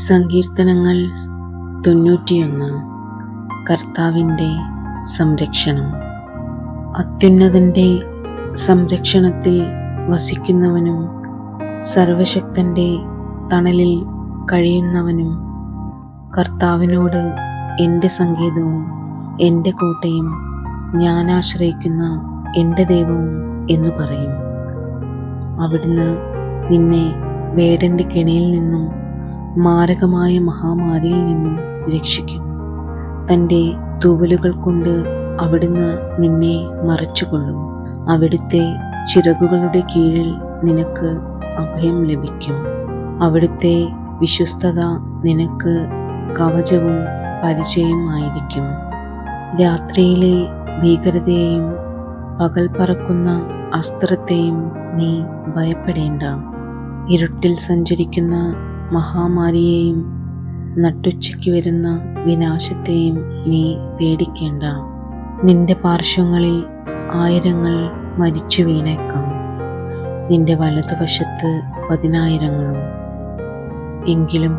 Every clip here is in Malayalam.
സങ്കീർത്തനങ്ങൾ 91. കർത്താവിൻ്റെ സംരക്ഷണം. അത്യുന്നതൻ്റെ സംരക്ഷണത്തിൽ വസിക്കുന്നവനും സർവശക്തൻ്റെ തണലിൽ കഴിയുന്നവനും കർത്താവിനോട് എൻ്റെ സങ്കേതവും എൻ്റെ കോട്ടയും ഞാൻ ആശ്രയിക്കുന്ന എൻ്റെ ദൈവവും എന്ന് പറയും. അവിടുന്ന് നിന്നെ വേടൻ്റെ കെണിയിൽ നിന്നും മാരകമായ മഹാമാരിയിൽ നിന്നും രക്ഷിക്കും. തൻ്റെ തൂവലുകൾ കൊണ്ട് അവിടുന്ന് നിന്നെ മറച്ചുകൊള്ളും. അവിടുത്തെ ചിറകുകളുടെ കീഴിൽ നിനക്ക് അഭയം ലഭിക്കും. അവിടുത്തെ വിശ്വസ്തത നിനക്ക് കവചവും പരിചയമായിരിക്കും. രാത്രിയിലെ ഭീകരതയെയും പകൽ പറക്കുന്ന അസ്ത്രത്തെയും നീ ഭയപ്പെടേണ്ട. ഇരുട്ടിൽ സഞ്ചരിക്കുന്ന മഹാമാരിയെയും നട്ടുച്ചയ്ക്ക് വരുന്ന വിനാശത്തെയും നീ പേടിക്കേണ്ട. നിന്റെ പാർശ്വങ്ങളിൽ 1000 മരിച്ചു വീണേക്കാം, നിന്റെ വലതുവശത്ത് 10,000. എങ്കിലും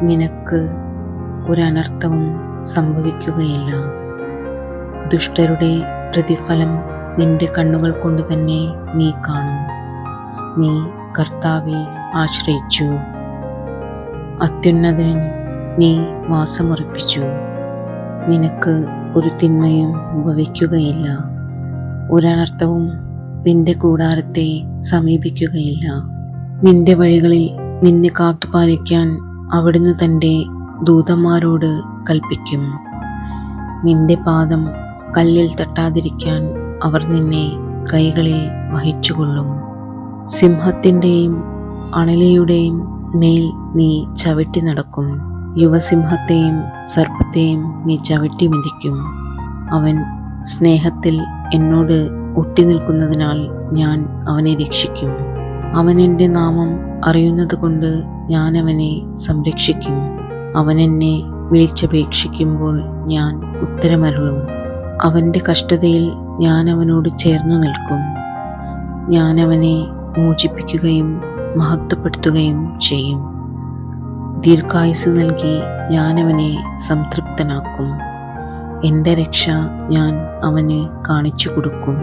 നിനക്ക് ഒരനർത്ഥവും സംഭവിക്കുകയില്ല. ദുഷ്ടരുടെ പ്രതിഫലം നിന്റെ കണ്ണുകൾ കൊണ്ട് തന്നെ നീ കാണും. നീ കർത്താവിൽ ആശ്രയിച്ചു, അത്യുന്നതനിൽ നീ വാസമുറപ്പിച്ചു. നിനക്ക് ഒരു തിന്മയും ഭവിക്കുകയില്ല, ഒരനർത്ഥവും നിന്റെ കൂടാരത്തെ സമീപിക്കുകയില്ല. നിന്റെ വഴികളിൽ നിന്നെ കാത്തുപാലിക്കാൻ അവിടുന്ന് തൻ്റെ ദൂതന്മാരോട് കൽപ്പിക്കും. നിന്റെ പാദം കല്ലിൽ തട്ടാതിരിക്കാൻ അവർ നിന്നെ കൈകളിൽ വഹിച്ചുകൊള്ളും. സിംഹത്തിൻ്റെയും അണലിയുടെയും മേൽ നീ ചവിട്ടി നടക്കും. യുവസിംഹത്തെയും സർപ്പത്തെയും നീ ചവിട്ടി മെതിക്കും. അവൻ സ്നേഹത്തിൽ എന്നോട് ഒട്ടി നിൽക്കുന്നതിനാൽ ഞാൻ അവനെ രക്ഷിക്കും. അവൻ എൻ്റെ നാമം അറിയുന്നത് കൊണ്ട് ഞാൻ അവനെ സംരക്ഷിക്കും. അവൻ എന്നെ വിളിച്ചപേക്ഷിക്കുമ്പോൾ ഞാൻ ഉത്തരമരുളും. അവൻ്റെ കഷ്ടതയിൽ ഞാൻ അവനോട് ചേർന്നു നിൽക്കും. ഞാൻ അവനെ മോചിപ്പിക്കുകയും മഹത്വപ്പെടുത്തുകയും ചെയ്യും. ദീർഘായുസ്സ് നൽകി ഞാൻ അവനെ സംതൃപ്തനാക്കും. എൻ്റെ രക്ഷ ഞാൻ അവന് കാണിച്ചു കൊടുക്കും.